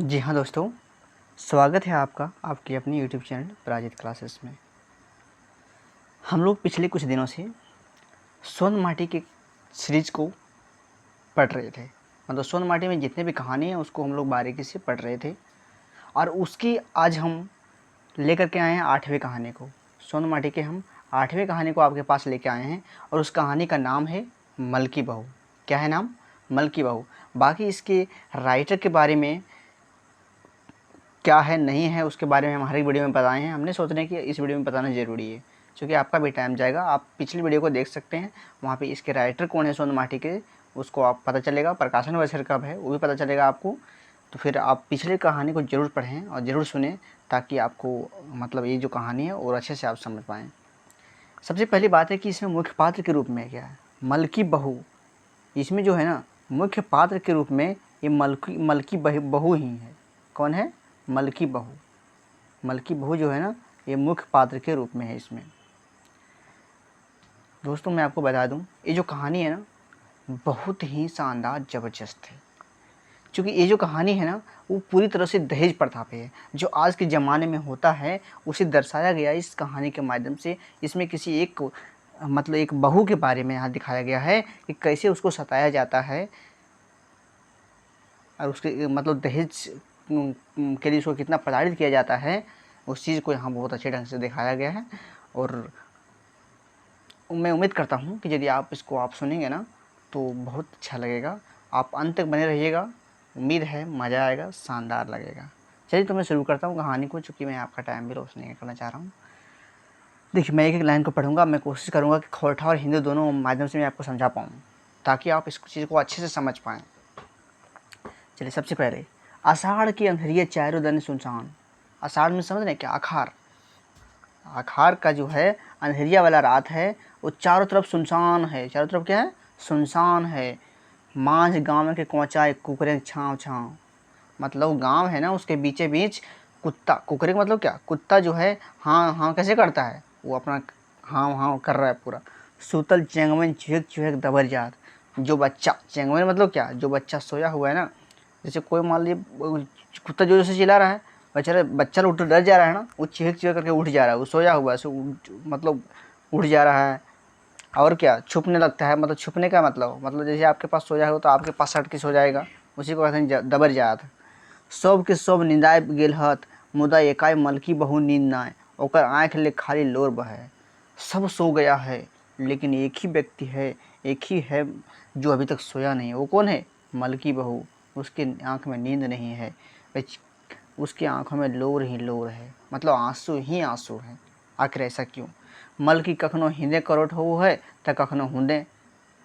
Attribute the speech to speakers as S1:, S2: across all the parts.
S1: जी हाँ दोस्तों, स्वागत है आपका आपकी अपनी यूट्यूब चैनल पराजित क्लासेस में। हम लोग पिछले कुछ दिनों से सोन माटी के सीरीज़ को पढ़ रहे थे। मतलब सोन माटी में जितने भी कहानी हैं उसको हम लोग बारीकी से पढ़ रहे थे और उसकी आज हम लेकर के आए हैं 8वें कहानी को। सोन माटी के हम 8वें कहानी को आपके पास लेके आए हैं और उस कहानी का नाम है मलकी बहू। क्या है नाम? मलकी बहू। बाकी इसके राइटर के बारे में क्या है नहीं है उसके बारे में हम हर एक वीडियो में बताए हैं। हमने सोच रहे हैं कि इस वीडियो में बताना ज़रूरी है क्योंकि आपका भी टाइम जाएगा। आप पिछली वीडियो को देख सकते हैं, वहाँ पे इसके राइटर कौन है सोन माटी के उसको आप पता चलेगा, प्रकाशन वर्ष कब है वो भी पता चलेगा आपको। तो फिर आप पिछली कहानी को ज़रूर पढ़ें और ज़रूर सुनें ताकि आपको मतलब ये जो कहानी है और अच्छे से आप समझ पाएँ। सबसे पहली बात है कि इसमें मुख्य पात्र के रूप में क्या है? मलकी बहू। इसमें जो है ना मुख्य पात्र के रूप में ये मलकी बहू ही है। कौन है? मलकी बहू। मलकी बहू जो है ना ये मुख्य पात्र के रूप में है इसमें। दोस्तों मैं आपको बता दूं, ये जो कहानी है ना बहुत ही शानदार ज़बरदस्त है। क्योंकि ये जो कहानी है ना वो पूरी तरह से दहेज प्रथा पे है। जो आज के ज़माने में होता है उसे दर्शाया गया इस कहानी के माध्यम से। इसमें किसी एक मतलब एक बहू के बारे में यहाँ दिखाया गया है कि कैसे उसको सताया जाता है और उसके मतलब दहेज के लिए उसको कितना प्रताड़ित किया जाता है। उस चीज़ को यहाँ बहुत अच्छे ढंग से दिखाया गया है और मैं उम्मीद करता हूँ कि यदि आप इसको आप सुनेंगे ना तो बहुत अच्छा लगेगा। आप अंत तक बने रहिएगा, उम्मीद है मज़ा आएगा, शानदार लगेगा। चलिए तो मैं शुरू करता हूँ कहानी को, चूँकि मैं आपका टाइम भी रोस्ट नहीं करना चाह रहा हूँ। देखिए मैं एक एक लाइन को पढ़ूँगा। मैं कोशिश करूँगा कि खोरठा और हिंदी दोनों माध्यम से मैं आपको समझा पाऊँ ताकि आप इस चीज़ को अच्छे से समझ पाएँ। चलिए सबसे पहले, आषाढ़ की अंधेरिया चारों दिन सुनसान। आषाढ़ में समझ रहे क्या? आखार। आखार का जो है अंधेरिया वाला रात है वो चारों तरफ सुनसान है। चारों तरफ क्या है? सुनसान है। मांझ गाँव के कोंचाए कुकरे छाँव छाँव। मतलब गांव है ना उसके बीचे बीच कुत्ता, कुकरे का मतलब क्या? कुत्ता जो है हाँ हाँ कैसे करता है? वो अपना हाँ हाँ कर रहा है पूरा। सूतल चेंगवन चुहक चुहक दबर जात। जो बच्चा, चेंगवन मतलब क्या? जो बच्चा सोया हुआ है ना, जैसे कोई मान लीजिए कुत्ता जोर से चिल्ला रहा है, बेचारा बच्चा उठ डर जा रहा है ना, वो चीख चीख करके उठ जा रहा है। वो सोया हुआ है मतलब उठ जा रहा है। और क्या? छुपने लगता है। मतलब छुपने का मतलब जैसे आपके पास सोया हो तो आपके पास सट के सो जाएगा, उसी को कहते हैं दबर जात। सब के सब निंदाए गेल हत, मुदा एकाई मलकी बहू नींद नाय, ओकर आँख ले खाली लोर बहे। सब सो गया है लेकिन एक ही व्यक्ति है, एक ही है जो अभी तक सोया नहीं है। वो कौन है? मलकी बहू। उसकी आँख में नींद नहीं है, उसकी आंखों में लोर ही लोर है, मतलब आंसू ही आंसू है। आखिर ऐसा क्यों? मलकी कखनो हिंदे करोट हो है तो कखनो हुंदे।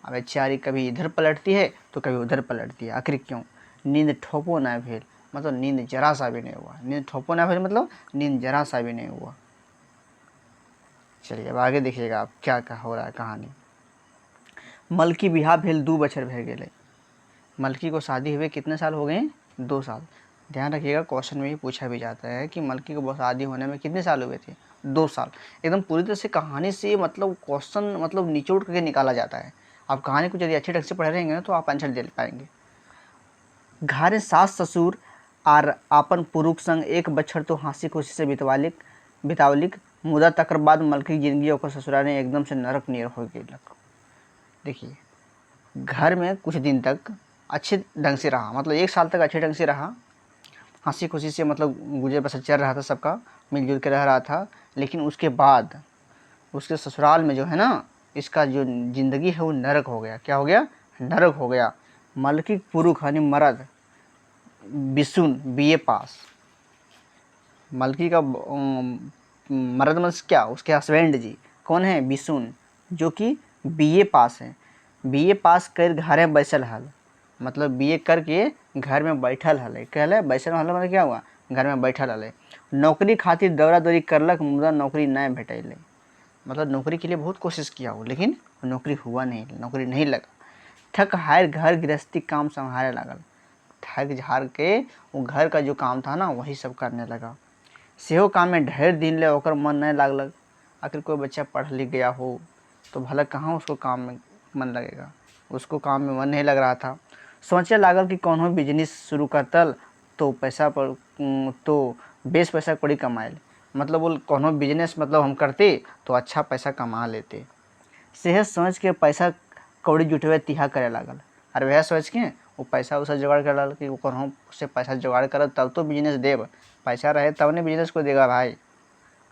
S1: अब बेचारी कभी इधर पलटती है तो कभी उधर पलटती है। आखिर क्यों? नींद ठोपो ना भेल, मतलब नींद जरा सा भी नहीं हुआ। नींद ठोपो ना भेल मतलब नींद जरा सा भी नहीं हुआ। चलिए अब आगे देखिएगा आप क्या क्या हो रहा है कहानी। मलकी बिहा भेल 2 बछर भे गेले। मलकी को शादी हुए कितने साल हो गए? 2 साल। ध्यान रखिएगा क्वेश्चन में भी पूछा भी जाता है कि मलकी को शादी होने में कितने साल हुए थे? 2 साल। एकदम पूरी तरह से कहानी से मतलब क्वेश्चन मतलब निचोड़ करके निकाला जाता है। आप कहानी को यदि अच्छे ढंग से पढ़ रहेंगे ना तो आप आंसर दे पाएंगे। घरे सास ससुर आर आपन पुरुष संग 1 बछर तो हंसी खुशी से बितावलिक, मुदा तकर बाद मलकी जिंदगी और ससुराल ने एकदम से नरक नियर हो गई। देखिए घर में कुछ दिन तक अच्छे ढंग से रहा, मतलब 1 साल तक अच्छे ढंग से रहा, हंसी खुशी से मतलब गुजर बसर चल रहा था, सबका मिलजुल के रह रहा था। लेकिन उसके बाद उसके ससुराल में जो है ना इसका जो ज़िंदगी है वो नरक हो गया। क्या हो गया? नरक हो गया। मलकी पुरुष यानी मर्द बिसुन बीए पास। मलकी का मर्द मतलब क्या? उसके हस्बैंड जी कौन है? बिसुन, जो कि बीए पास है। बीए पास कर घरे बैसल हल, मतलब बीए करके घर में बैठल हल। कहले बैसल हल मतलब क्या हुआ? घर में बैठल हल। नौकरी खातिर दौड़ा दौड़ी करलक, मुदा नौकरी नहीं भेटैले। मतलब नौकरी के लिए बहुत कोशिश किया हो लेकिन नौकरी हुआ नहीं, नौकरी नहीं लगा। थक हार घर गृहस्थी काम संभालने लगल। थक हार के वो घर का जो काम था ना वही सब करने लगा। सेहो काम में ढेर दिन ले ओकर मन नहीं लागलक। आखिर कोई बच्चा पढ़ लिख गया हो तो भला कहाँ उसको काम में मन लगेगा? उसको काम में मन नहीं लग रहा था। सोचे लागल कि कौनो बिजनेस शुरू करतल तो पैसा पर तो बेस पैसा कौड़ी कमाएल। मतलब बोल कोनो बिजनेस मतलब हम करते तो अच्छा पैसा कमा लेते। सेहत समझ के पैसा कौड़ी जुटवे तिहा करे लागल। और वह सोच के वो पैसा उसा जुगाड़ कर लागल कि कोनो उससे पैसा जुगाड़ करब तब तो बिजनेस देब, पैसा रहे तब ने बिजनेस को देगा भाई।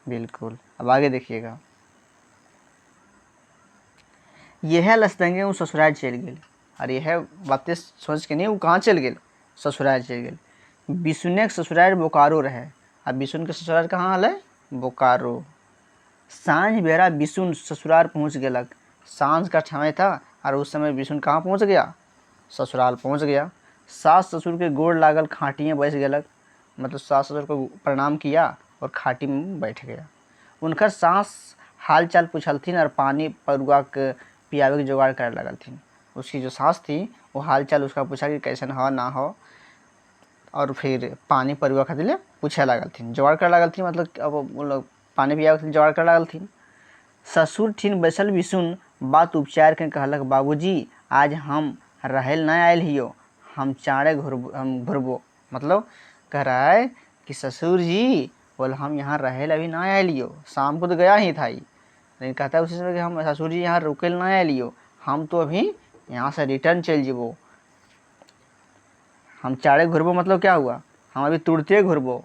S1: बिल्कुल। अब आगे देखिएगा, यह लसदंगे वो ससुराल चल गए। और यह बातें सोच के नहीं वो कहाँ चल गए, ससुराल चल गए। बिशुने के ससुराल बोकारो रहे। अब बिशुन के ससुराल कहाँ हाल है, बोकारो। सांझ बेरा बिशुन ससुराल पहुँच गलक। सांझ का समय था और उस समय बिशुन कहाँ पहुँच गया, ससुराल पहुँच गया। सास ससुर के गोड़ लागल खाटियाँ बैठ गलक। मतलब सास ससुर को प्रणाम किया और खाटी में बैठ गया। उनकर सास हाल चाल पूछलथिन और पानी परुआ के पियावे के जुगाड़ करे लगलथिन। उसकी जो सास थी वो हाल चाल उसका पूछा कि कैसन हो ना हो, और फिर पानी परुआ खातिर पूछे लगलथिन, जुगाड़ करे लगलथिन। मतलब अब वो लोग पानी पियावे के जुगाड़ करे लगलथिन। ससुर ठिन बैसल बिसुन बात उपचार के कहलक, बाबूजी आज हम रहेल न आयल हियो, हम चाँड़े घुरबो। मतलब कह रहा है कि ससुर जी बोल हम यहाँ रहेल अभी ना आयल हियो, शाम को तो गया ही था ही, लेकिन कहता है उसी समय कि हम ससुर जी यहाँ रुकेल ना आयल हियो, हम तो अभी यहाँ से रिटर्न चल जीबो। हम चाँड़े घुरबो मतलब क्या हुआ, हम अभी तुरते घुरबो।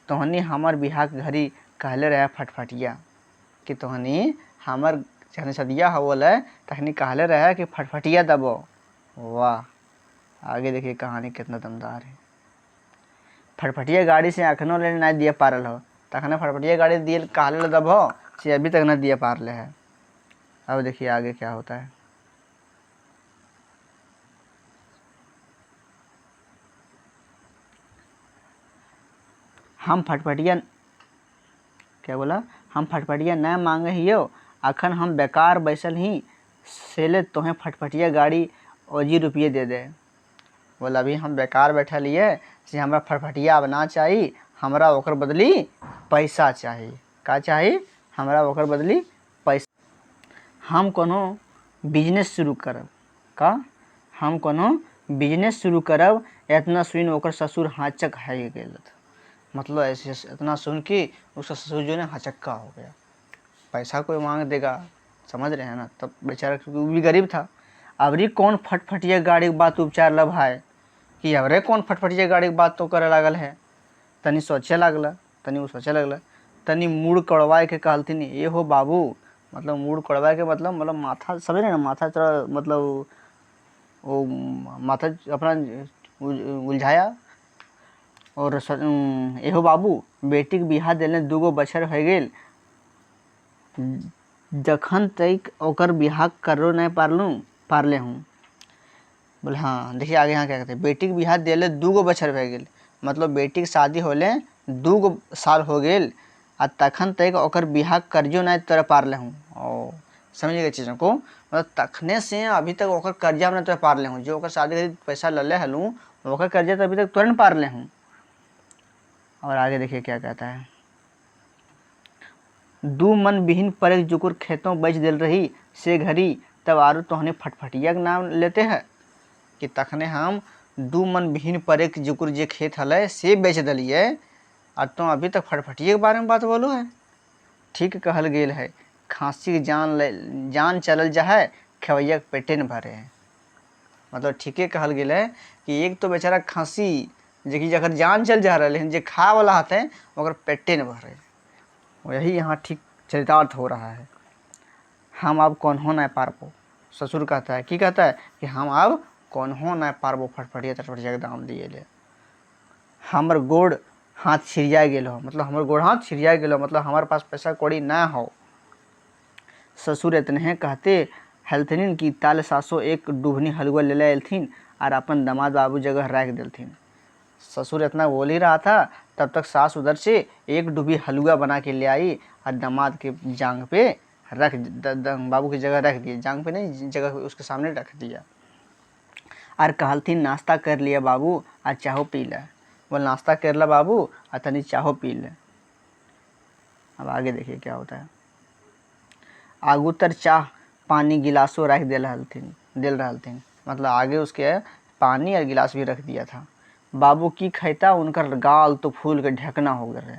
S1: तोहनी हमार बिहार के घड़ी कहले रहे फटफटिया कि तोहनी हमार जखनी सदिया होल है तखनी कहले रहे कि फटफटिया दबो। वाह, आगे देखिए कहानी कितना दमदार है। फटफटिया गाड़ी से अखनों ले नहीं दिए पारल हो, तखने फटफटिया गाड़ी दिए कहले दबो से अभी तक न दिए पारले है। अब देखिए आगे क्या होता है। हम फटफटिया क्या बोला, हम फटफटिया न मांगे हियो, अखन हम बेकार बैसल ही सेले तोहें फटफटिया गाड़ी ओजी रुपये दे दे। बोला अभी हम बेकार बैठल हिए से हमरा फटफटिया अब ना चाहिए, हमरा ओकर बदली पैसा चाहिए। का चाहिए, हमरा ओकर बदली पैसा। हम कोनो बिजनेस शुरू करब। का, हम कोनो बिजनेस शुरू करब। इतना सुन ओकर ससुर हाँचक है गेलत। मतलब ऐसे इतना सुन के उसका ससुर जो है हचक्का हो गया। पैसा कोई मांग देगा, समझ रहे हैं ना। तब बेचारा क्योंकि वो भी गरीब था। अबरी कौन फटफटिया गाड़ी के बात उपचार लब है कि अबरे कौन फटफटिया गाड़ी के बात तो करे लागल है। तनी सोचे लागल, तनी वो सोचे लगल, तनी मूड कड़वाए के कहलथिन, ये हो बाबू। मतलब मूड कड़वाए के मतलब माथा समझ रहे ना, माथा थोड़ा मतलब वो माथा अपना उलझाया। और एहो बाबू बेटी के बिहा दिले 2 गो बछर हो गेल, जखन तक ओकर बिहा करो नहीं पारले हूँ। बोले हाँ देखिए आगे यहाँ क्या कहते हैं, बेटी के बिहा दिले 2 गो बछर हो गेल। मतलब बेटी के शादी होले 2 गो साल हो गेल आ तखन तक ओकर बिहा कर्जो नहीं तोरा पारले हूँ। ओ समझ गए चीज़ों को। मतलब तखने से अभी तक ओकर कर्जा में तोरा पारले हूँ, जो ओकर शादी के पैसा लले हलूँ ओकर कर्जा तो अभी तक तुरंत पारले हूँ। और आगे देखिए क्या कहता है, 2 मन बिहीन पर जुकुर खेतों बेच दिल रही से घड़ी, तब आरू तोहने फटफटिया के नाम लेते हैं कि तखने हम 2 मन बिहीन पर जुकुर जे खेत हल से बेच दिलिए और तुम अभी तक फटफटिया के बारे में बात बोलो है। ठीक कहल गेल है, खांसी के जान चलल जाए खवैया के पेटे न भरे है। मतलब ठीके कहल गेल है कि एक तो बेचारा खांसी जे जखन जान चल जा रहा है, लेकिन जे खा वाला हते ओकर पेटे न भरे। यही यहाँ ठीक चरितार्थ हो रहा है। हम अब कौन हो नहीं पारबो। ससुर कहता है, कि कहता है कि हम अब कौन हो नहीं पारबो फटफटिया तटफटिया के दाम दिए ले। हमर गोड़ हाथ छिड़िया गेल हो, मतलब हमर गोड़ हाथ छिड़िया गेल हो, मतलब हमारे पास पैसा कौड़ी ना हो। ससुर इतने कहते हलथिन कि ताले सासो एक डूबनी हलवा ले एलथिन और अपन दामाद बाबू जगह रख दिलथिन। ससुर इतना बोल ही रहा था तब तक सास उधर से एक डूबी हलवा बना के ले आई और दामाद के जांग पे रख बाबू की जगह रख दिए, जांग पे नहीं जगह उसके सामने रख दिया। और कहलथिन नाश्ता कर लिया बाबू और चाहो पी ले। बोल नाश्ता कर ला बाबू और तनी चाहो पी ले। अब आगे देखिए क्या होता है। आगू तर चाह पानी गिलासों रख दिल रहलथिन। मतलब आगे उसके पानी और गिलास भी रख दिया था। बाबू की खैता उनकर गाल तो फूल के ढकना हो गए रहे।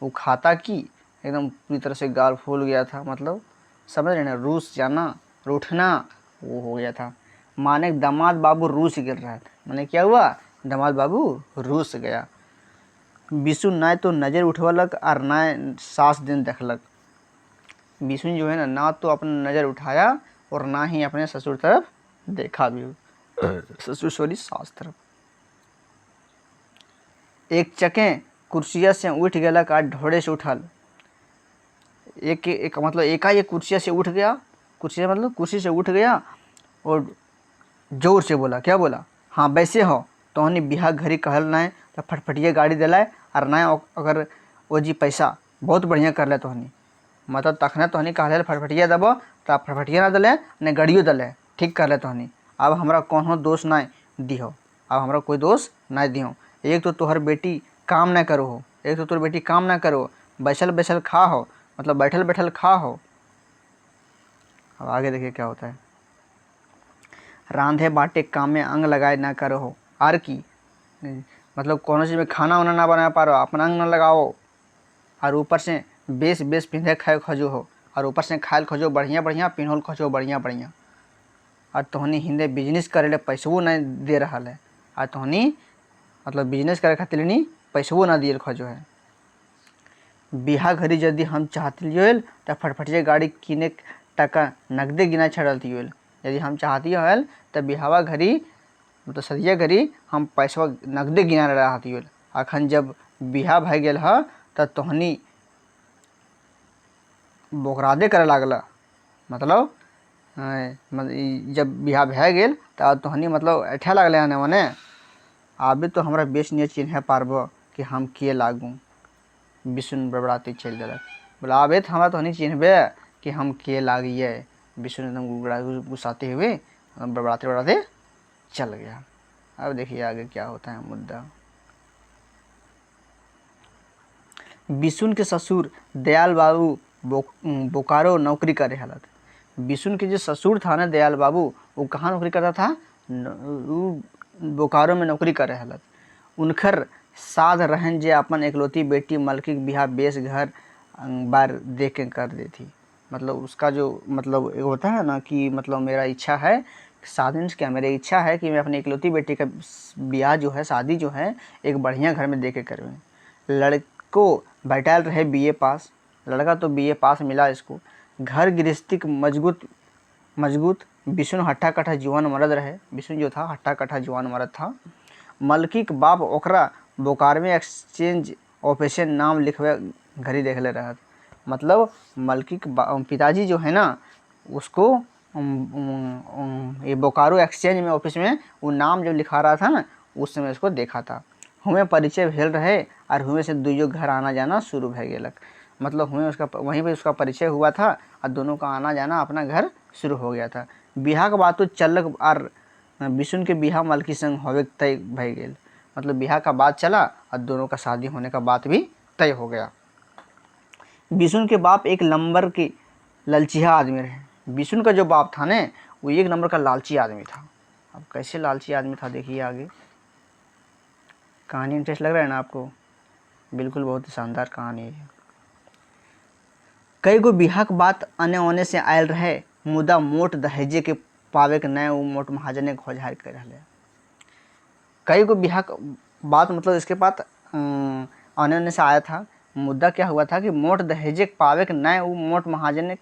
S1: वो खाता की एकदम पूरी तरह से गाल फूल गया था, मतलब समझ रहे ना, रूस जाना, रूठना वो हो गया था। माने दामाद बाबू रूस गिर रहा था, माने क्या हुआ, दामाद बाबू रूस गया। बिशु ना तो नज़र उठवलक और ना सास दिन देखलक। बिशु जो है ना तो अपना नज़र उठाया और ना ही अपने ससुर तरफ देखा भी, ससुर सॉरी सास तरफ। एक चकें कुर्सिया से उठ गलक आ ढोड़े से उठल। एक मतलब एकाएक कुर्सिया से उठ गया, कुर्सी मतलब कुर्सी से उठ गया और जोर से बोला, क्या बोला, हाँ वैसे हो तो हनी बिहा घरी कहल ना तो फटफटिया गाड़ी दिलाए और ना अगर वो जी पैसा बहुत बढ़िया कर ले तो हनी, मतलब तखने तो हनी कहले फटफटिया दबो तो फटफटिया ना दिले न गाड़ियों दिले, ठीक कर ले तो हनी। अब हमरा कोनो दोष ना दिहो, अब हमरा कोई दोष ना दिहो। एक तो तोहर बेटी काम ना करो हो, एक तो तोहर बेटी काम ना करो, बैठल बैठल खा हो, मतलब बैठल बैठल खा हो। अब आगे देखिए क्या होता है। रांधे बाटे काम में अंग लगाए ना करो हो, आर की मतलब कोनो चीज़ में खाना वाना ना बना पा रहे हो, अपना अंग ना लगाओ, और ऊपर से बेस बेस पिंधे खाए खजो हो, और ऊपर से खायल खजो बढ़िया बढ़िया, पिन्हल खजो बढ़िया बढ़िया। और तोहनी हिंदे बिजनेस करे ले पैसवो नहीं दे रहा है, और तोहनी मतलब बिजनेस करे खातिर नहीं पैसवो ना दिए खजो है। बिहा घरी यदि हम चाहती होल तो फटफटिया गाड़ी किने टका नगदे गिना छड़ती होल। यदि हम चाहती होल तो बिहावा घरी मतलब सदिया घरी हम पैसा नगदे गिना रहती होल। अखन जब बिहा भै गेल ह तो तोहनी बोकरादे करे लागल, मतलब जब बिहा भै गेल तो तोहनी मतलब ऐठा लगल आने मने, आबे तो हमरा बेच नहीं चिन्ह पारब कि हम के लागू। बिशुन बड़बड़ाते चल दिलक, बोला आबे तो हमरा तोहनी चिन्हबे कि हम के लागिए। बिशुन एकदम गुस्साते हुए बड़बड़ाते बड़बड़ाते चल गया। अब देखिए आगे क्या होता है मुद्दा। बिशुन के ससुर दयाल बाबू बोकारो नौकरी करे हलत। बिशुन के जो ससुर था ना दयाल बाबू, वो कहाँ नौकरी करता था, वो बोकारो में नौकरी करे हलत। उनकर साध रहन जे अपन एकलौती बेटी मलकी बिहा बेस घर बार दे के कर देती। मतलब उसका जो मतलब होता है ना कि मतलब मेरा इच्छा है, साधन क्या मेरी इच्छा है कि मैं अपनी इकलौती बेटी का ब्याह जो है, शादी जो है एक बढ़िया घर में दे के करवें। लड़को बैठल रहे बीए पास, लड़का तो बीए पास मिला इसको। घर गृहस्थी मजबूत। बिशुन हट्ठा कट्ठा जुआन मर्द रहे, बिशुन जो था हट्ठा कट्ठा जुआन मर्द था। मलकी के बाप ओकरा बोकारो में एक्सचेंज ऑफिसर नाम लिखवे घरी देखले रहत। मतलब मलकी के पिताजी जो है ना उसको ये बोकारो एक्सचेंज में ऑफिस में वो नाम जब लिखा रहा था ना उस समय उसको देखा था। हमें परिचय भेल रहे और हमें से दुइयो घर आना जाना शुरू भे गेलक। मतलब हमें उसका वहीं पे उसका परिचय हुआ था और दोनों का आना जाना अपना घर शुरू हो गया था। बिहा के बात तो चलक और बिशुन के बिहा मलकी संग होवे तय भे गेल। मतलब बिहा का बात चला और दोनों का शादी होने का बात भी तय हो गया। बिशुन के बाप एक नंबर के ललचिया आदमी रहे। बिशुन का जो बाप था ना वो एक नंबर का लालची आदमी था। अब कैसे लालची आदमी था देखिए आगे। कहानी इंटरेस्ट लग रहा है ना आपको, बिल्कुल बहुत ही शानदार कहानी है। कई गो बिहा के बात आने ओने से आयल रहे, मुदा मोट दहेजे के पावे के नए वो मोट महाजने खोजहार कर रहे। कई गो बिहा का बात मतलब इसके बाद आने ओने से आया था। मुद्दा क्या हुआ था कि मोट दहेजे पावे के नए वो मोट महाजने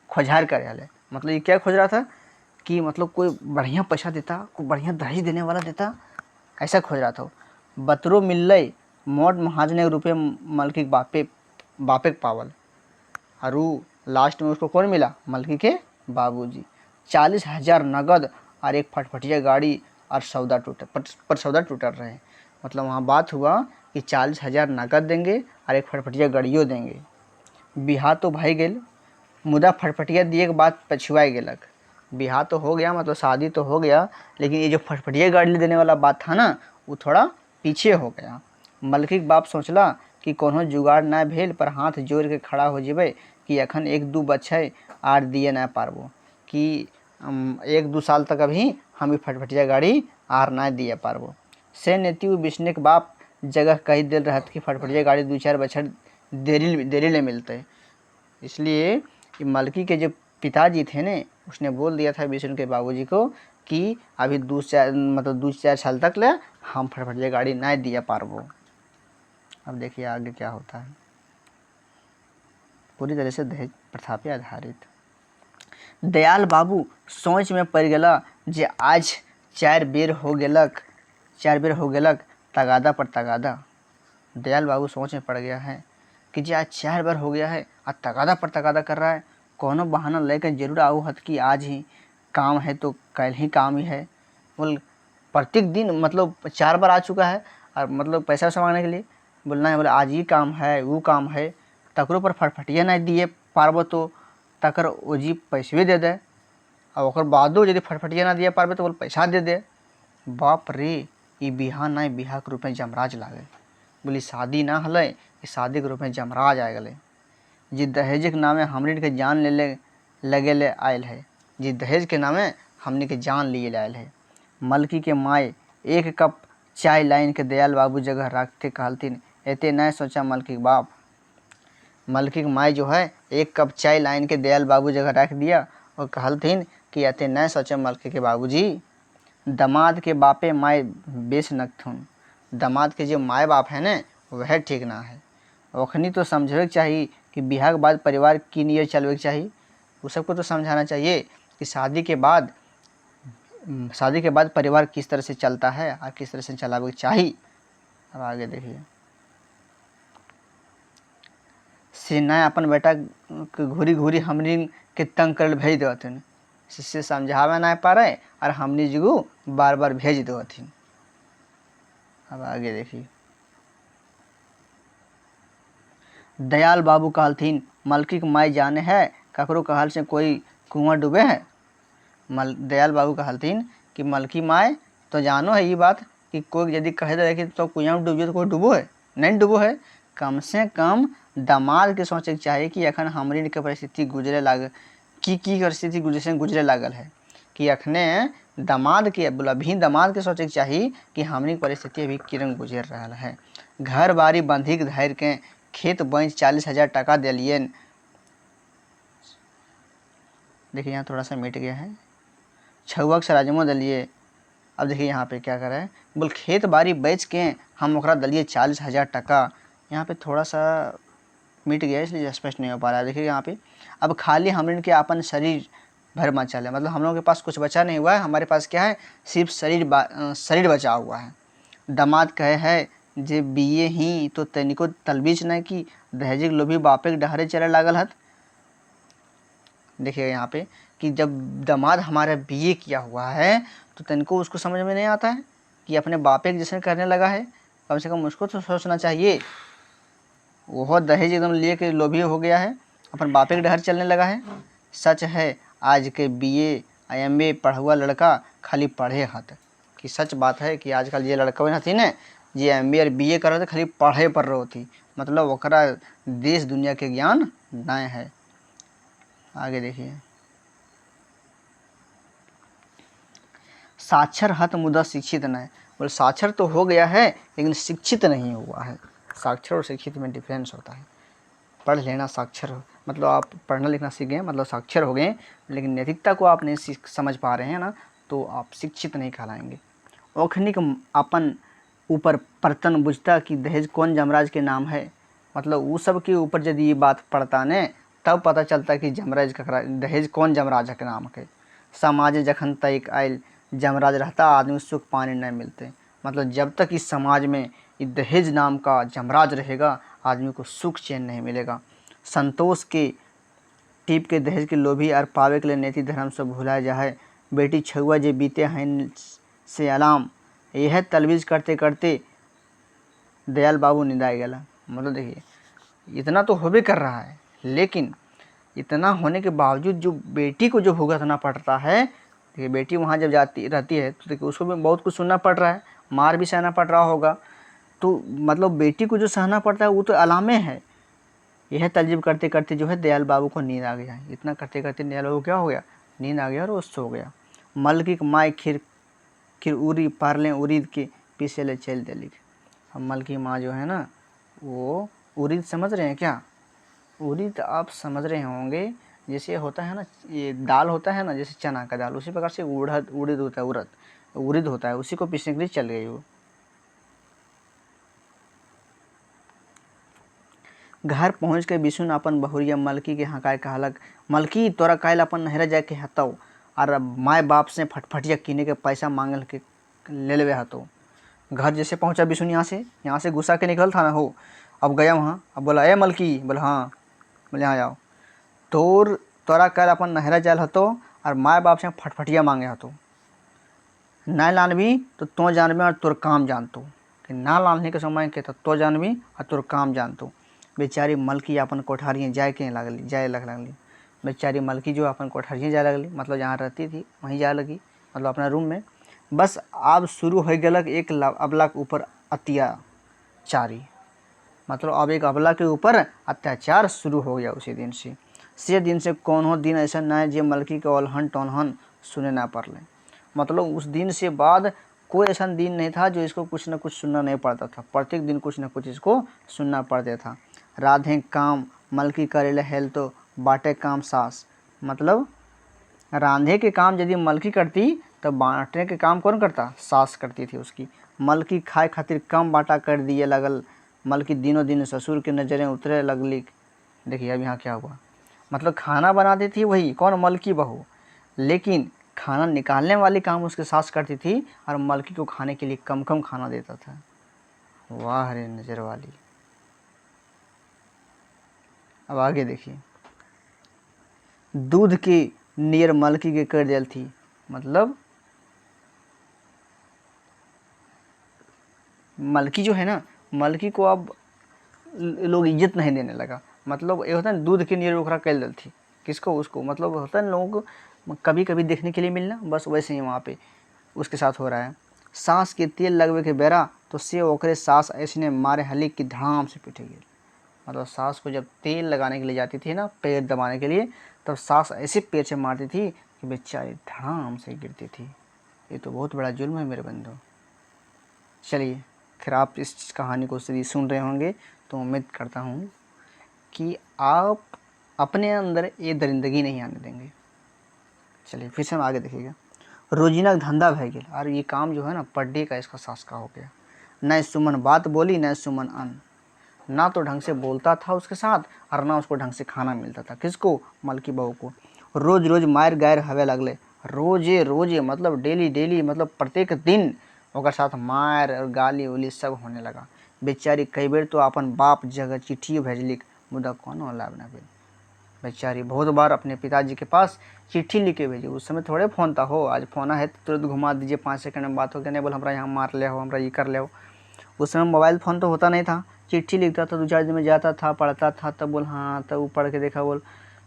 S1: खोजहार कर रहे। मतलब ये क्या खोज रहा था कि मतलब कोई बढ़िया पैसा देता, कोई बढ़िया दहेज देने वाला देता, ऐसा खोज रहा था। बतरो मिल मोट महाजने रुपये मलकी बापे के पावल, और लास्ट में उसको कौन मिला, मलकी के बाबूजी। 40,000 नगद और एक फटफटिया गाड़ी और सौदा टूट रहे। मतलब वहाँ बात हुआ कि 40,000 नगद देंगे और एक फटफटिया गाड़ियों देंगे। बिहा तो भाई गेल, मुदा फटफटिया दिए के बाद पछुआ गेलक। बिहा तो हो गया, मतलब शादी तो हो गया, लेकिन ये जो फटफटिया गाड़ी देने वाला बात था ना वो थोड़ा पीछे हो गया। मलकी के बाप सोचला कि कोनो जुगाड़ ना भेल पर हाथ जोड़ के खड़ा हो जेबे कि अखन 1-2 बच्चे आर दिए ना पारबो, कि 1-2 साल तक अभी हम फटफटिया गाड़ी आर ना दिए पारबो। से नेती बिस्ने के बाप जगह कही दिल रहत कि फटफटिया गाड़ी 2-4 बछर देरी ले मिलते। इसलिए कि मलकी के जो पिताजी थे ने, उसने बोल दिया था बिष्णु के बाबूजी को कि अभी 2-4 साल तक ले हम फटफटिया गाड़ी नहीं दिया पारबो। अब देखिए आगे क्या होता है। पूरी तरह से दहेज प्रथा पे आधारित। दयाल बाबू सोच में पड़ गया जे आज 4 बेर हो गेलक तगादा पर तगादा। दयाल बाबू सोच में पड़ गया है कि जी आज 4 बार हो गया है, आज तगादा पर तगादा कर रहा है। कोनो बहाना लेकर जरूर आओ हत कि आज ही काम है तो कल ही काम ही है। बोल प्रत्येक दिन मतलब 4 बार आ चुका है और मतलब पैसा वैसा मांगने के लिए बोलना है। बोले आज ये काम है वो काम है, तकरो पर फटफटिया नहीं दिए पारबो तो तकर ओजी पैसे दे दे, और ओकर बादो यदि फटफटिया ना दिए पारबे तो बोल पैसा दे दे। बाप रे, ये बिहा नहीं बिहा के रूप में जमराज लागे। बोली शादी ना हले, ये शादी के रूप में जमराज आ गए। जी दहेज के नामे हमनी के जान ले आयल है, जी दहेज के नामे हमनी के जान लिए आयल है। मलकी के माए 1 कप चाय लाइन के दयाल बाबू जगह रखते कहलथिन, एते नहीं सोचा मलकी के बाप। मलकी के माए जो है 1 कप चाय लाइन के दयाल बाबू जगह रख दिया और कहलथिन कि एते नहीं सोचा मलकी के बाबूजी। दामाद के बापे माए बेस नकथुन। दामाद के जो माए बाप है ना वह ठीक ना है। ओखनी तो समझे चाहिए कि बिहार के बाद परिवार की नियत चलवे चाहिए। वो सबको तो समझाना चाहिए कि शादी के बाद परिवार किस तरह से चलता है और किस तरह से चलावे चाहिए। अब आगे देखिए। सेना अपन बेटा घूरी घूरी हमनी के तंग कर भेज देवथिन, से समझावे ना पा रहे और हमनी जगू बार बार भेज देवथिन। अब आगे देखिए। दयाल बाबू कहलथिन, मलकी के माई जाने है ककरो कहल से कोई कुआं डूबे है। दयाल बाबू कहलथिन कि मलकी माए तो जानो है ये बात कि कोई यदि कहे दे कि तो कुआं में डूबो तो कोई डूबो है नहीं डूबो है। कम से कम दामाद के सोचे के चाहिए कि अखन हमरी के परिस्थिति गुजरे लाग की परिस्थिति गुजरे लागल है कि अखने दामाद के बोला भी दामाद के सोचे के चाहिए कि हमरी परिस्थिति अभी किरण गुजर रहा है। घर बारी बंधी के धैर के खेत बेच 40,000 टका दिलिए। देखिए यहाँ थोड़ा सा मिट गया है। छुआक से राजमो दिलिए। अब देखिए यहाँ पे क्या कर रहा है, बोल खेत बाड़ी बेच के हम ओकरा दिलिए 40,000 टका। यहाँ पे थोड़ा सा मिट गया इसलिए स्पष्ट नहीं हो पा रहा है। देखिए यहाँ पे अब खाली हम के अपन शरीर भर मचा है, मतलब हम लोगों के पास कुछ बचा नहीं हुआ है, हमारे पास क्या है सिर्फ शरीर बचा हुआ है। दामाद कहे है जे बीए ही तो तनिको तलबीज नहीं कि दहेज लोभी बापे के डहरे चले लागल हत। देखिए यहाँ पे कि जब दामाद हमारा बीए किया हुआ है तो तनिको उसको समझ में नहीं आता है कि अपने बापे के जैसे करने लगा है। कम से कम उसको तो सोचना चाहिए। वह दहेज एकदम लिए के लोभी हो गया है, अपन बापे के डहर चलने लगा है। सच है आज के बीए IMA पढ़ुआ लड़का खाली पढ़े हत, कि सच बात है कि आजकल ये लड़का हथिन न जे MA और BA कर रहे थे खाली पढ़े पर रहो थी, मतलब ओकरा देश दुनिया के ज्ञान नहीं है। आगे देखिए। साक्षर हत मुदा शिक्षित नहीं। बोले साक्षर तो हो गया है लेकिन शिक्षित नहीं हुआ है। साक्षर और शिक्षित में डिफरेंस होता है। पढ़ लेना साक्षर मतलब आप पढ़ना लिखना सीख गए मतलब साक्षर हो गए, लेकिन नैतिकता को आप नहीं समझ पा रहे हैं ना तो आप शिक्षित नहीं कहलाएंगे। ओखनिक अपन ऊपर बर्तन बुझता कि दहेज कौन जमराज के नाम है, मतलब वो सब के ऊपर यदि ये बात पड़ता ने तब पता चलता कि दहेज कौन जमराज के नाम के। समाज जखन तक आयल जमराज रहता आदमी सुख पाने नहीं मिलते, मतलब जब तक इस समाज में दहेज नाम का जमराज रहेगा आदमी को सुख चैन नहीं मिलेगा। संतोष के टिप के दहेज के लोभी और पावे के लिए नीति धर्म से भूला जाए। बेटी छुआ जे बीते हैं से अलाम, यह तलवीज करते करते दयाल बाबू निदाए गया। मतलब देखिए इतना तो होबे कर रहा है, लेकिन इतना होने के बावजूद जो बेटी को जो भुगतना पड़ता है, देखिए बेटी वहाँ जब जाती रहती है तो देखिए उसको भी बहुत कुछ सुनना पड़ रहा है, मार भी सहना पड़ रहा होगा। तो मतलब बेटी को जो सहना पड़ता है वो तो अलामे है। यह तलजीब करते करते जो है दयाल बाबू को नींद आ गया। इतना करते करते दयाल बाबू क्या हो गया, नींद आ गया और वो सो गया। मलकी माए खिर उरी पारलें उरीद के पीछे ले चल देलिक। हम मलकी माँ जो है ना वो उड़ीद समझ रहे हैं क्या? उड़ीद आप समझ रहे होंगे, जैसे होता है ना ये दाल होता है ना, जैसे चना का दाल, उसी प्रकार से उड़द उड़ीद होता है, उड़ीद होता है, उसी को पीसने के लिए चल गई वो। घर पहुँच के बिशुन अपन बहुरिया मलकी के हकाय कहलक, मलकी तोरा काल अपन नहरा जाए के हतौ और माय बाप से फटफटिया किने के पैसा मांगल के ले लेवे हतो। घर जैसे पहुंचा बिशुन यहाँ से गुस्सा के निकल था ना हो, अब गया वहाँ, अब बोला ए मलकी, बोला हाँ, बोले यहाँ जाओ, तोरा कल अपन नहरा जाल हतो और माय बाप से फटफटिया मांगे हतो, ना लानबी तो तो जानबी और तोर काम जानतो, कि ना लाने के समय के तो जानबी और तोर काम जानतो। बेचारी मलकी अपन कोठारियाँ जाए लगली। बेचारी मलकी जो अपन कोठारियाँ जाए लगली, मतलब जहाँ रहती थी वहीं जाए लगी, मतलब अपना रूम में। बस अब शुरू हो गलक एक अबला के ऊपर अत्याचारी, मतलब अब एक अबला के ऊपर अत्याचार शुरू हो गया उसी दिन से कौन दिन ऐसा ना है जो मलकी के ओलहन टोलहन सुने ना पड़ले। मतलब उस दिन से बाद कोई ऐसा दिन नहीं था जो इसको कुछ ना कुछ सुनना नहीं पड़ता था, प्रत्येक दिन कुछ ना कुछ इसको सुनना पड़ता था। राधे काम मलकी करेले हेल तो बाटे काम सास, मतलब रांधे के काम यदि मलकी करती तो बांटने के काम कौन करता? सास करती थी उसकी। मलकी खाए खातिर कम बाटा कर दिए लगल, मलकी दिनों दिन ससुर की नज़रें उतरे लगली। देखिए अब यहाँ क्या हुआ, मतलब खाना बनाती थी वही कौन? मलकी बहू, लेकिन खाना निकालने वाली काम उसकी सास करती थी और मलकी को खाने के लिए कम कम खाना देता था। वाह रे नज़र वाली। अब आगे देखिए, दूध की नियर मलकी के कर दिल थी, मतलब मलकी जो है ना, मलकी को अब लोग इज्जत नहीं देने लगा। मतलब ये होता है दूध की नियर ओकरा कर दिल थी, किसको? उसको। मतलब होता है लोगों को कभी कभी देखने के लिए मिलना, बस वैसे ही वहाँ पे उसके साथ हो रहा है। सास के तेल लगवे के बेरा तो से ओकरे सास ऐसने मारे हली की धाम से पिटे गई। मतलब सास को जब तेल लगाने के लिए जाती थी ना, पैर दबाने के लिए, तब सास ऐसे पैर से मारती थी कि बेचारी धड़ाम से गिरती थी। ये तो बहुत बड़ा जुल्म है मेरे बंधु। चलिए फिर आप इस कहानी को सुन रहे होंगे तो उम्मीद करता हूँ कि आप अपने अंदर ये दरिंदगी नहीं आने देंगे। चलिए फिर से हम आगे देखिएगा। रोजीना धंधा भय गया, और ये काम जो है ना पर डे का इसका सास का हो गया। न सुमन बात बोली न सुमन अन्न, ना तो ढंग से बोलता था उसके साथ और ना उसको ढंग से खाना मिलता था। किसको? मलकी बहू को। रोज रोज मार गायर हवे लगले, रोजे मतलब डेली मतलब प्रत्येक दिन ओकर साथ मार और गाली उली सब होने लगा। बेचारी कई बेर तो अपन बाप जगह चिट्ठी भेजलिक, मुदा कोनो लाभ न भेल। बेचारी बहुत बार अपने पिताजी के पास चिट्ठी लिख के भेजी। उस समय थोड़े फ़ोन था हो, आज फ़ोन है तो तुरंत घुमा दीजिए, 5 सेकंड में बात हो गया। नहीं बोल हमरा यहाँ मार ले हो, हमरा ये कर ले हो। उस समय मोबाइल फ़ोन तो होता नहीं था, चिट्ठी लिखता था, 2-4 दिन में जाता था, पढ़ता था, तब बोल हाँ, तब वो पढ़ के देखा बोल।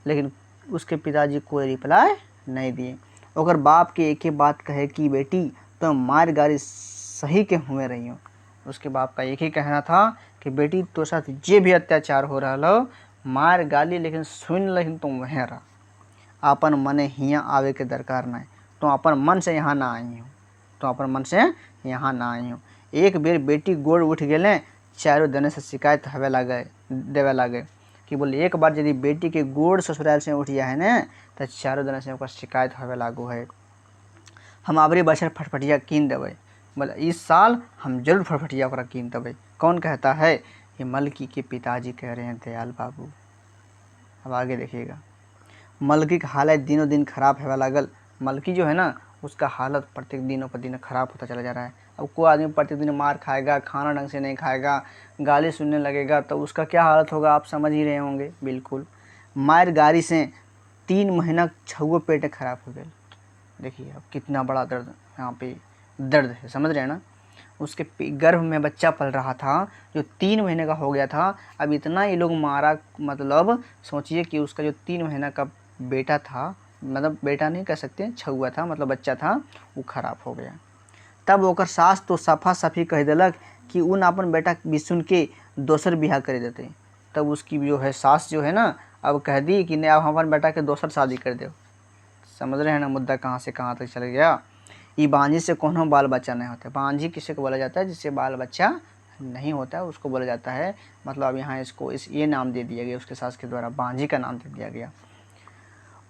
S1: लेकिन उसके पिताजी कोई रिप्लाई नहीं दिए। ओकर बाप के एक ही बात कहे कि बेटी तो मार गारी सही के हुए रही हो। उसके बाप का एक ही कहना था कि बेटी तो साथ जे भी अत्याचार हो रहा हो, मार गाली लेकिन सुन, लेकिन तुम वहीं रह, अपन मने हियाँ आवे के दरकार नहीं, तो अपन मन से यहाँ ना आई हो, तो अपन मन से यहाँ ना आई हो। एक बेर बेटी गोड़ उठ गए, चारों दने से शिकायत देवे लगे कि बोले एक बार यदि बेटी के गोड़ ससुराल से उठ जाए ना तो चारों दने से ओकर शिकायत होवे लागू है। हम अबरी बछर फटफटिया कीन देवे, बोले इस साल हम जरूर फटफटिया ओकरा कीन देवे। कौन कहता है? ये मलकी के पिताजी कह रहे हैं, दयाल बाबू। अब आगे देखिएगा, मलकी का हालत दिनों दिन खराब होने लगल। मलकी जो है ना उसका हालत प्रत्येक दिनों पर दिन खराब होता चला जा रहा है। अब कोई आदमी प्रत्येक दिन मार खाएगा, खाना ढंग से नहीं खाएगा, गाली सुनने लगेगा, तो उसका क्या हालत होगा आप समझ ही रहे होंगे। बिल्कुल मार गारी से 3 महीना छुओ पेट खराब हो गया। देखिए अब कितना बड़ा दर्द यहाँ पे दर्द है, समझ रहे हैं ना। उसके गर्भ में बच्चा पल रहा था जो 3 महीने का हो गया था। अब इतना ये लोग मारा, मतलब सोचिए कि उसका जो 3 महीना का बेटा था, मतलब बेटा नहीं कह सकते, छुआ था, मतलब बच्चा था, वो खराब हो गया। तब ओकर सास तो सफा सफी कह दिलक कि उन अपन बेटा बिसुन के दोसर बियाह कर देते। तब उसकी जो है सास जो है ना अब कह दी कि नहीं अब हमारे बेटा के दोसर शादी कर दो। समझ रहे हैं ना मुद्दा कहाँ से कहाँ तक चल गया। ई बांझी से कोनो बाल बच्चा नहीं होता। बांझी किसे को बोला जाता है? जिससे बाल बच्चा नहीं होता है उसको बोला जाता है। मतलब अब यहाँ इसको ये नाम दे दिया गया, उसके सास के द्वारा बांझी का नाम दे दिया गया।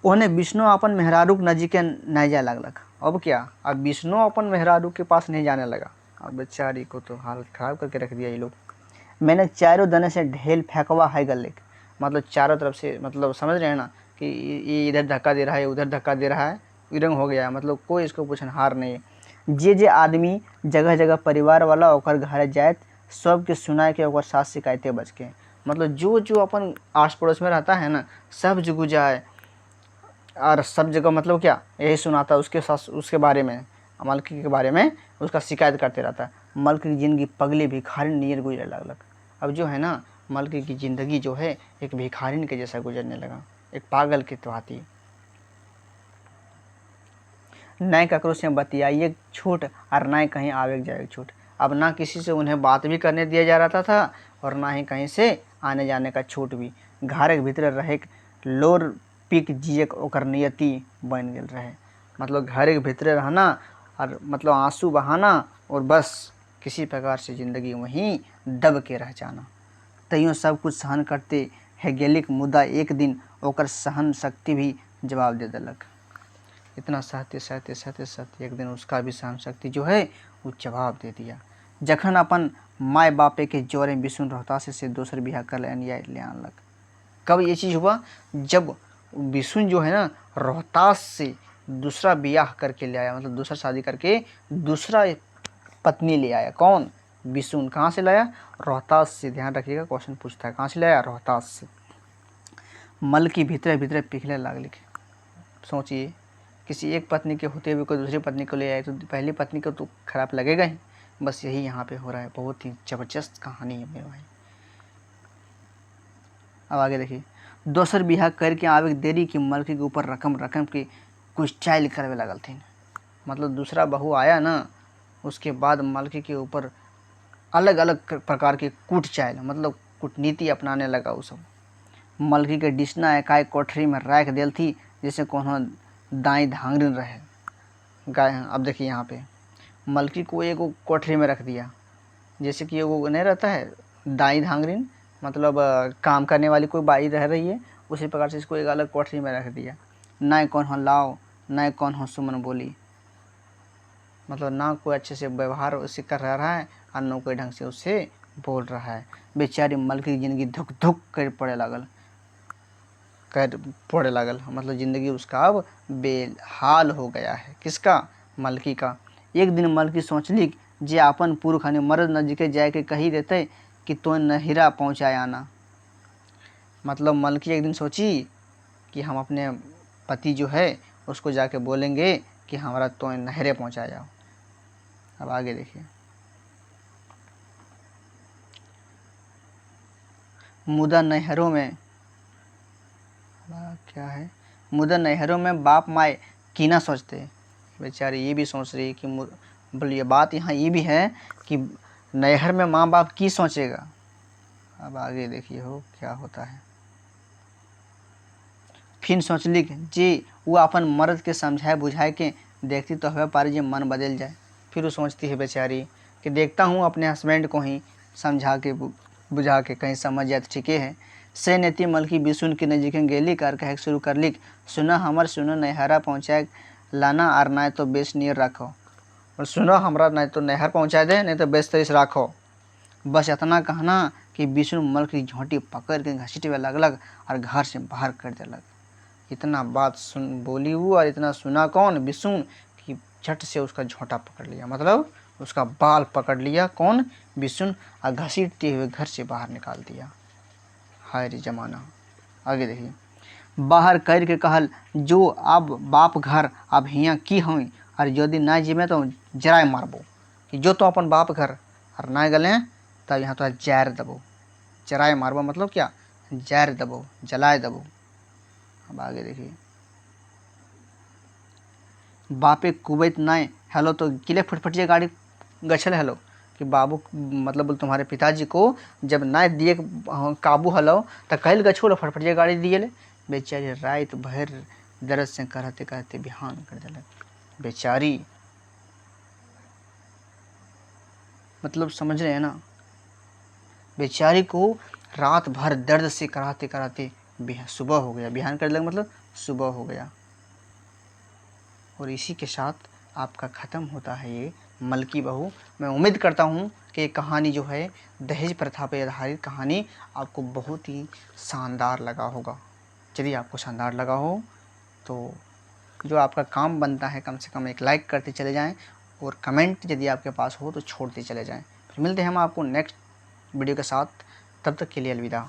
S1: ओने विष्णु अपन मेहरारू नजीक नहीं जाए लगलक। अब क्या, अब विष्णु अपन मेहरारू के पास नहीं जाने लगा। अब बेचारी को तो हालत ख़राब करके रख दिया ये लोग। मैंने चारों दने से ढेल फेंकवा है गले, मतलब चारों तरफ से, मतलब समझ रहे हैं ना कि ये इधर धक्का दे रहा है, उधर धक्का दे रहा है, विरंग हो गया है, मतलब कोई इसको पूछनहार नहीं। जे आदमी जगह जगह परिवार वाला ओकर घर जाए सबके सुनाए के ओकर साथ शिकायतें बच के, मतलब जो अपन आस पड़ोस में रहता है ना सब जगह जाए और सब जगह मतलब क्या यही सुनाता उसके साथ, उसके बारे में, मलकी के बारे में उसका शिकायत करते रहता। मलकी की ज़िंदगी पगले भिखारी नियर गुजरने लगलक। अब जो है ना मलकी की ज़िंदगी जो है एक भिखारिन के जैसा गुजरने लगा, एक पागल की भांति। न ककरो से बतियाइए छूट और न कहीं आवे जाए छूट। अब ना किसी से उन्हें बात भी करने दिया जा रहा था और ना ही कहीं से आने जाने का छूट भी। घर के भीतर रहे लोर पीक जिए ओकर नियति बन गल रहे, मतलब घर के भीतर रहना और मतलब आंसू बहाना और बस किसी प्रकार से ज़िंदगी वहीं दब के रह जाना। तैयों सब कुछ सहन करते है गेलिक, मुद्दा एक दिन ओकर सहन शक्ति भी जवाब दे दिलक। इतना सहते सहते सहते सहते एक दिन उसका भी सहन शक्ति जो है वो जवाब दे दिया। जखन अपन माए बापे के जोरे विष्णु रोहतास से दूसर बिहार कर ले आनलक। कब ये चीज़ हुआ? जब विष्णु जो है ना रोहतास से दूसरा ब्याह करके ले आया, मतलब दूसरा शादी करके दूसरा पत्नी ले आया। कौन? विष्णु। कहाँ से लाया? रोहतास से। ध्यान रखिएगा, क्वेश्चन पूछता है कहाँ से लाया? रोहतास से। मल की भीतर भीतर पिघले लागली। सोचिए किसी एक पत्नी के होते हुए कोई दूसरी पत्नी को ले आए तो पहली पत्नी को तो खराब लगेगा ही। बस यही यहाँ पे हो रहा है। बहुत ही ज़बरदस्त कहानी है मेरे भाई। अब आगे देखिए, दोसर बिहार करके आवे देरी की मलकी के ऊपर रकम रकम की कुछ चाइल करवे लगल थी। मतलब दूसरा बहू आया ना उसके बाद मलकी के ऊपर अलग अलग प्रकार की कूट चाइल, मतलब कूटनीति अपनाने लगा। वो सब मलकी के डिसना एकाएक कोठरी में रख दिल थी जैसे कोनो दाई धांगरिन रहे गाय। अब देखिए यहाँ पे मलकी को एगो कोठरी में रख दिया, जैसे कि एगो नहीं रहता है दाई धांगरिन, मतलब काम करने वाली कोई बाई रह रही है, उसी प्रकार से इसको एक अलग कोठरी में रख दिया। ना कौन हो लाओ, ना कौन हो सुमन बोली, मतलब ना कोई अच्छे से व्यवहार उससे कर रहा है और ना कोई ढंग से उससे बोल रहा है। बेचारी मलकी की ज़िंदगी धुक धुक कर पड़े लागल, मतलब ज़िंदगी उसका अब बेहाल हो गया है। किसका? मलकी का। एक दिन मलकी सोचली जे अपन पुरुष यानी मर्द नजीके जाए के कही देते कि तो नहिरा पहुँचाए आना। मतलब मलकी एक दिन सोची कि हम अपने पति जो है उसको जाके बोलेंगे कि हमारा तो नहरे पहुँचा जाओ। अब आगे देखिए, मुदा नहरों में क्या है, मुदा नहरों में बाप माए की ना सोचते। बेचारी ये भी सोच रही है कि बोलिए बात यहाँ ये भी है कि नहर में माँ बाप की सोचेगा। अब आगे देखिए हो क्या होता है। फिर सोचली जी वो अपन मर्द के समझाए बुझाए के देखती तो हवे पारी जी मन बदल जाए। फिर वो सोचती है बेचारी कि देखता हूँ अपने हस्बैंड को ही समझा के बुझा के कहीं समझ जाए तो ठीक है। से नेती मलकी विष्णु के नजीक गेली कर कहे शुरू कर लिख, सुना हमर सुनो नहरा पहुँचाए लाना और ना तो बेस नियर रखो, और सुनो हमरा नहीं तो नहर पहुँचा दे नहीं तो बेस तरीस रखो। बस इतना कहना कि विष्णु मलकी झोंटी पकड़ के घसीटे लगलग और घर से बाहर कर देलक। इतना बात सुन बोली वो और इतना सुना कौन? विष्णु, कि झट से उसका झोंटा पकड़ लिया, मतलब उसका बाल पकड़ लिया। कौन? विष्णु, और घसीटते हुए घर से बाहर निकाल दिया। हाय रे जमाना। आगे देखिए, बाहर कर के कहल जो अब बाप घर अब हियाँ की हुई और यदि ना जीमे तो जराए मारबो, कि जो तो अपन बाप घर और ना गले तब यहाँ तो जैर दबो। जराए मारबो मतलब क्या? जैर दबो, जलाए दबो। अब आगे देखिए, बापे कुवैत नाय हेलो तो किले फटफटिया गाड़ी गछल हेलो, कि बाबू मतलब बोल तुम्हारे पिताजी को जब ना दिए काबू हलो तो कहल गछो फटफटिया गाड़ी दिए ले। बेचारी रात भर दर्द से कहते कहते बिहान कर दिलक। बेचारी मतलब समझ रहे हैं ना, बेचारी को रात भर दर्द से कराते कराते सुबह हो गया। बिहान कर लगा मतलब सुबह हो गया। और इसी के साथ आपका ख़त्म होता है ये मलकी बहू। मैं उम्मीद करता हूँ कि ये कहानी जो है, दहेज प्रथा पर आधारित कहानी, आपको बहुत ही शानदार लगा होगा। यदि आपको शानदार लगा हो तो जो आपका काम बनता है, कम से कम एक लाइक करते चले जाएं, और कमेंट यदि आपके पास हो तो छोड़ते चले जाएं। फिर मिलते हैं हम आपको नेक्स्ट वीडियो के साथ। तब तक के लिए अलविदा।